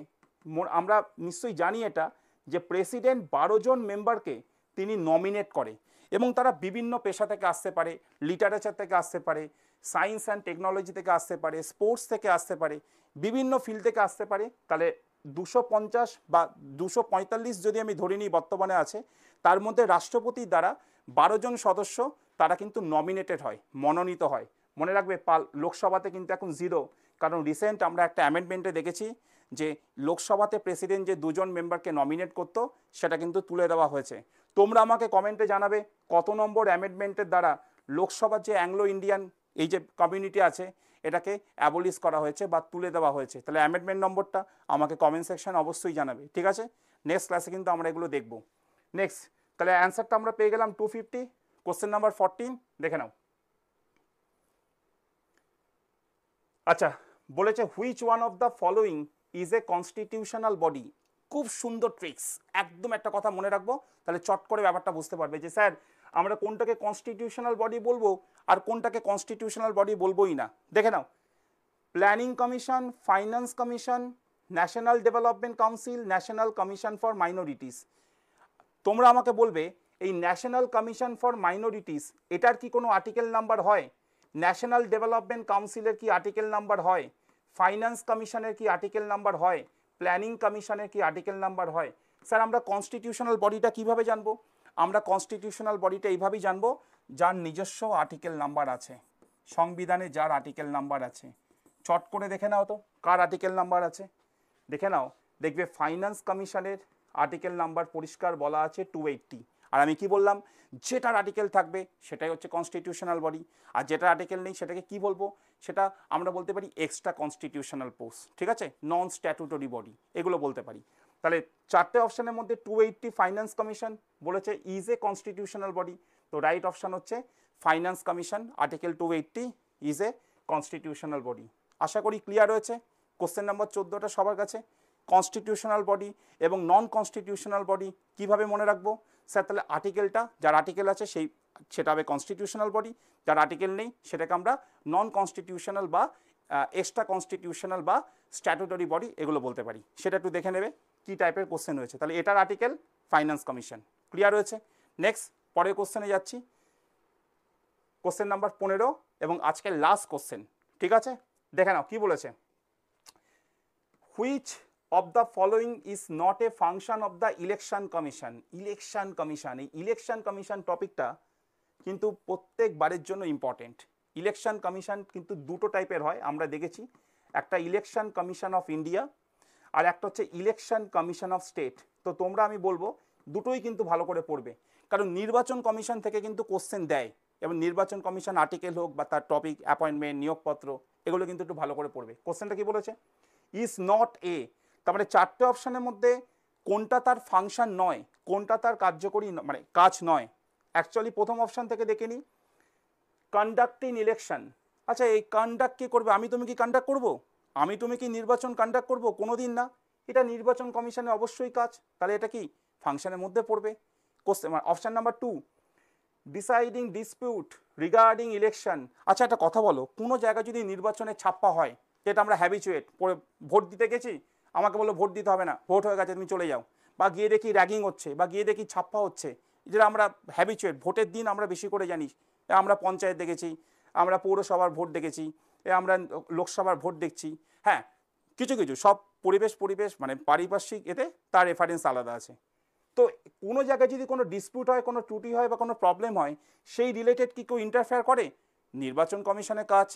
আমরা নিশ্চয়ই জানি এটা, যে প্রেসিডেন্ট 12 জন মেম্বারকে তিনি নমিনেট করে, এবং তারা বিভিন্ন পেশা থেকে আসতে পারে, লিটারেচার থেকে আসতে পারে, সায়েন্স অ্যান্ড টেকনোলজি থেকে আসতে পারে, স্পোর্টস থেকে আসতে পারে, বিভিন্ন ফিল্ড থেকে আসতে পারে। তাহলে 250 বা 245 যদি আমি ধরে নিই বর্তমানে আছে, তার মধ্যে রাষ্ট্রপতির দ্বারা 12 জন সদস্য তারা কিন্তু নমিনেটেড হয়, মনোনীত হয়। মনে রাখবে লোকসভাতে কিন্তু এখন 0, কারণ রিসেন্ট আমরা একটা অ্যামেন্ডমেন্টে দেখেছি যে লোকসভাতে প্রেসিডেন্ট যে 2 জন মেম্বারকে নমিনেট করতো সেটা কিন্তু তুলে দেওয়া হয়েছে। তোমরা আমাকে কমেন্টে জানাবে কত নম্বর অ্যামেন্ডমেন্টের দ্বারা লোকসভার যে অ্যাংলো ইন্ডিয়ান এই যে কমিউনিটি আছে এটাকে অ্যাবলিশ করা হয়েছে বা তুলে দেওয়া হয়েছে। তাহলে অ্যামেন্ডমেন্ট নম্বরটা আমাকে কমেন্ট সেকশন অবশ্যই জানাবে, ঠিক আছে? নেক্সট ক্লাসে কিন্তু আমরা এগুলো দেখব। নেক্সট, তাহলে অ্যান্সারটা আমরা পেয়ে গেলাম 250। কোশ্চেন নাম্বার 14 দেখে নাও। আচ্ছা, বলেছে which one of the following is a constitutional body. খুব সুন্দর ট্রিক্স, একদম একটা কথা মনে রাখবো, তাহলে চট করে ব্যাপারটা বুঝতে পারবে যে স্যার আমরা কোনটাকে কনস্টিটিউশনাল বডি বলবো আর কোনটাকে কনস্টিটিউশনাল বডি বলবোই না। দেখে নাও, planning commission, finance commission, national development council, national commission for minorities. তোমরা আমাকে বলবে এই ন্যাশনাল কমিশন ফর মাইনরিটিস এটার কি কোনো আর্টিকেল নাম্বার হয়, ন্যাশনাল ডেভেলপমেন্ট কাউন্সিলের কি আর্টিকেল নাম্বার হয়, ফাইন্যান্স কমিশনের কি আর্টিকেল নাম্বার হয়, প্ল্যানিং কমিশনের কি আর্টিকেল নাম্বার হয়? স্যার আমরা কনস্টিটিউশনাল বডিটা কিভাবে জানবো? আমরা কনস্টিটিউশনাল বডিটা এইভাবেই জানবো, যার নিজস্ব আর্টিকেল নাম্বার আছে, সংবিধানে যার আর্টিকেল নাম্বার আছে। চট করে দেখে নাও তো কার আর্টিকেল নাম্বার আছে, দেখে নাও, দেখবে ফাইন্যান্স কমিশনের আর্টিকেল নাম্বার পরিষ্কার বলা আছে 280। আর আমি কি বললাম, যেটার আর্টিকেল থাকবে সেটাই হচ্ছে কনস্টিটিউশনাল বডি, আর যেটার আর্টিকেল নেই সেটাকে কি বলবো, সেটা আমরা বলতে পারি এক্সট্রা কনস্টিটিউশনাল পোস্ট, ঠিক আছে, নন স্ট্যাটুটরি বডি, এগুলো বলতে পারি। তাহলে চারটে অপশনের মধ্যে 280 ফাইন্যান্স কমিশন বলেছে ইজ এ কনস্টিটিউশনাল বডি, তো রাইট অপশন হচ্ছে finance commission article 280 is a constitutional body. আশা করি ক্লিয়ার হয়েছে। কোশ্চেন নাম্বার 14টা সবার কাছে। কনস্টিটিউশনাল বডি এবং নন কনস্টিটিউশনাল বডি কিভাবে মনে রাখবো স্যার? তাহলে আর্টিকেলটা, যার আর্টিকেল আছে সেটা হবে কনস্টিটিউশনাল বডি, যার আর্টিকেল নেই সেটাকে আমরা নন কনস্টিটিউশনাল বা এক্সট্রা কনস্টিটিউশনাল বা স্ট্যাটুটরি বডি এগুলো বলতে পারি। সেটা একটু দেখে নেবে কি টাইপের কোশ্চেন হয়েছে। তাহলে এটার আর্টিকেল ফাইন্যান্স কমিশন, ক্লিয়ার হয়েছে। নেক্সট, পরের কোশ্চেনে যাচ্ছি, কোশ্চেন নাম্বার 15 এবং আজকের লাস্ট কোশ্চেন, ঠিক আছে? দেখে নাও কি বলেছে, which of the following is not a function of the election commission. Election commission, এই ইলেকশন কমিশন টপিকটা কিন্তু প্রত্যেকবারের জন্য ইম্পর্টেন্ট। ইলেকশন কমিশন কিন্তু দুটো টাইপের হয় আমরা দেখেছি, একটা ইলেকশন কমিশন অফ ইন্ডিয়া আর একটা হচ্ছে ইলেকশন কমিশন অফ স্টেট। তো তোমরা আমি বলবো দুটোই কিন্তু ভালো করে পড়বে, কারণ নির্বাচন কমিশন থেকে কিন্তু কোশ্চেন দেয়, এবং নির্বাচন কমিশন আর্টিকেল হোক বা তার টপিক, অ্যাপয়েন্টমেন্ট, নিয়োগপত্র, এগুলো কিন্তু একটু ভালো করে পড়বে। কোশ্চেনটা কি বলেছে, ইজ নট এ, তার মানে চারটে অপশানের মধ্যে কোনটা তার ফাংশন নয়, কোনটা তার কার্যকরী মানে কাজ নয়। অ্যাকচুয়ালি প্রথম অপশান থেকে দেখে নিই, কন্ডাক্টিং ইলেকশন। আচ্ছা, এই কন্ডাক্ট কে করবে? আমি তুমি কি কন্ডাক্ট করব? আমি তুমি কি নির্বাচন কন্ডাক্ট করব? কোনো দিন না। এটা নির্বাচন কমিশনের অবশ্যই কাজ, তাহলে এটা কি ফাংশনের মধ্যে পড়বে। Question option number 2, deciding dispute regarding election. আচ্ছা, একটা কথা বলো, কোনো জায়গায় যদি নির্বাচনে ছাপ্পা হয়, যেটা আমরা হ্যাবিচুয়েট, ভোট দিতে গেছি, আমাকে বললো ভোট দিতে হবে না, ভোট হয়ে গেছে তুমি চলে যাও, বা গিয়ে দেখি র্যাগিং হচ্ছে, বা গিয়ে দেখি ছাপ্পা হচ্ছে, যেটা আমরা হ্যাবিচুয়েট, ভোটের দিন আমরা বেশি করে জানি, আমরা পঞ্চায়েত দেখেছি, আমরা পৌরসভার ভোট দেখেছি, আমরা লোকসভার ভোট দেখছি। হ্যাঁ, কিছু কিছু সব পরিবেশ মানে পারিপার্শ্বিক এতে তার রেফারেন্স আলাদা আছে। তো কোনো জায়গায় যদি কোনো ডিসপিউট হয়, কোনো ত্রুটি হয় বা কোনো প্রবলেম হয়, সেই রিলেটেড কি কেউ ইন্টারফেয়ার করে? নির্বাচন কমিশনের কাজ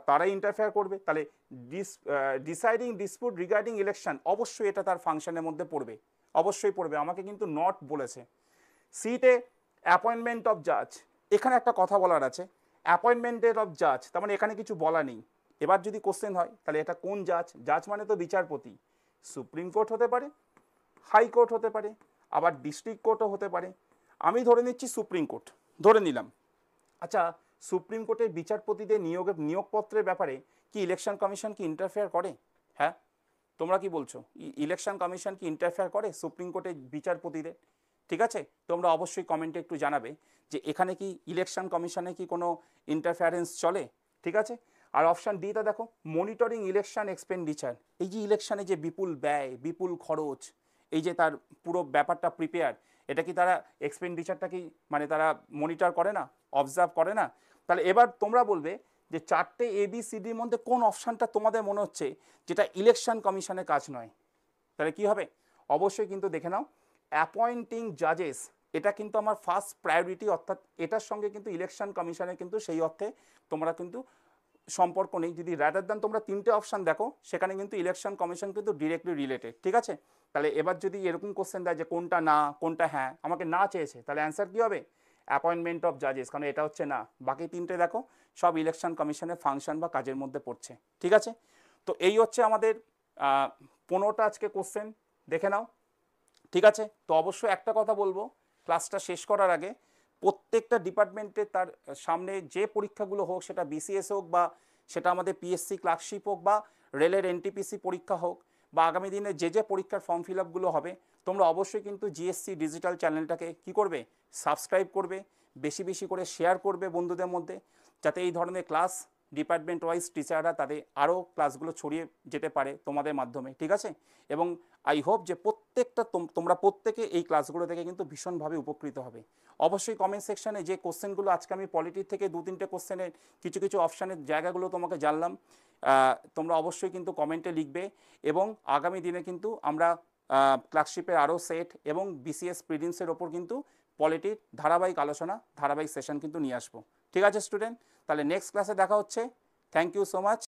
তারা ইন্টারফেয়ার করবে। তাহলে ডিসাইডিং ডিসপিউট রিগার্ডিং ইলেকশন, অবশ্যই এটা তার ফাংশনের মধ্যে পড়বে, অবশ্যই পড়বে। আমাকে কিন্তু নট বলেছে। সিটে অ্যাপয়েন্টমেন্ট অফ জাজ, এখানে একটা কথা বলার আছে, অ্যাপয়েন্টমেন্টের অফ জাজ, তার মানে এখানে কিছু বলা নেই। এবার যদি কোশ্চেন হয় তাহলে এটা কোন জাজ? জাজ মানে তো বিচারপতি। সুপ্রিম কোর্ট হতে পারে, হাইকোর্ট হতে পারে, আবার ডিস্ট্রিক্ট কোর্টও হতে পারে। আমি ধরে নিচ্ছি সুপ্রিম কোর্ট, ধরে নিলাম। আচ্ছা, সুপ্রিম কোর্টের বিচারপতিদের নিয়োগপত্রের ব্যাপারে কি ইলেকশন কমিশন কি ইন্টারফেয়ার করে? হ্যাঁ, তোমরা কি বলছো? ইলেকশন কমিশন কি ইন্টারফেয়ার করে সুপ্রিম কোর্টের বিচারপতিদের? ঠিক আছে, তোমরা অবশ্যই কমেন্টে একটু জানাবে যে এখানে কি ইলেকশন কমিশনে কি কোনো ইন্টারফেয়ারেন্স চলে। ঠিক আছে। আর অপশান ডিটা দেখো, মনিটরিং ইলেকশন এক্সপেন্ডিচার, এই যে ইলেকশনে যে বিপুল ব্যয়, বিপুল খরচ, এই যে তার পুরো ব্যাপারটা প্রিপেয়ার, এটা কি তারা এক্সপেন্ডিচারটা কি মানে তারা মনিটর করে না, অবজার্ভ করে না? তাহলে এবার তোমরা বলবে যে চারটে ABCDর মধ্যে কোন অপশানটা তোমাদের মনে হচ্ছে যেটা ইলেকশন কমিশনের কাজ নয়? তাহলে কি হবে? অবশ্যই কিন্তু দেখে নাও, অ্যাপয়েন্টিং জাজেস, এটা কিন্তু আমার ফার্স্ট প্রায়োরিটি, অর্থাৎ এটার সঙ্গে কিন্তু ইলেকশন কমিশনের কিন্তু সেই অর্থে তোমরা কিন্তু সম্পর্ক নেই। যদি রাদার দ্যান তোমরা তিনটে অপশান দেখো, সেখানে কিন্তু ইলেকশন কমিশন কিন্তু ডিরেক্টলি রিলেটেড। ঠিক আছে। তাহলে এবার যদি এরকম কোশ্চেন দেয় যে কোনটা না কোনটা হ্যাঁ, আমাকে না চেয়েছে, তাহলে অ্যান্সার কী হবে? অ্যাপয়েন্টমেন্ট অফ জাজেস, কারণ এটা হচ্ছে না। বাকি তিনটে দেখো সব ইলেকশন কমিশনের ফাংশন বা কাজের মধ্যে পড়ছে। ঠিক আছে। তো এই হচ্ছে আমাদের 15টা আজকে কোশ্চেন, দেখে নাও। ঠিক আছে। তো অবশ্যই একটা কথা বলবো ক্লাসটা শেষ করার আগে, প্রত্যেকটা ডিপার্টমেন্টে তার সামনে যে পরীক্ষাগুলো হোক, সেটা BCS হোক বা সেটা আমাদের PSC ক্লার্কশিপ হোক বা রেলের NTPC পরীক্ষা হোক বা আগামী দিনে যে পরীক্ষার ফর্ম ফিল আপগুলো হবে, তোমরা অবশ্যই কিন্তু GSC ডিজিটাল চ্যানেলটাকে কি করবে? সাবস্ক্রাইব করবে, বেশি বেশি করে শেয়ার করবে বন্ধুদের মধ্যে, যাতে এই ধরনের ক্লাস ডিপার্টমেন্ট ওয়াইজ টিচাররা তাদের আরও ক্লাসগুলো ছড়িয়ে যেতে পারে তোমাদের মাধ্যমে। ঠিক আছে। এবং আই হোপ যে প্রত্যেকটা তোমরা প্রত্যেকে এই ক্লাসগুলো থেকে কিন্তু ভীষণভাবে উপকৃত হবে। অবশ্যই কমেন্ট সেকশানে যে কোশ্চেনগুলো আজকে আমি পলিটির থেকে 2-3টে কোশ্চেনের কিছু অপশানের জায়গাগুলো তোমাকে জানলাম, তোমরা অবশ্যই কিন্তু কমেন্টে লিখবে। এবং আগামী দিনে কিন্তু আমরা ক্লার্কশিপের আরও সেট এবং BCS প্রিলিমসের ওপর কিন্তু পলিটির ধারাবাহিক আলোচনা, ধারাবাহিক সেশন কিন্তু নিয়ে আসবো। ঠিক আছে স্টুডেন্ট, তাহলে নেক্সট ক্লাসে দেখা হচ্ছে। Thank you so much.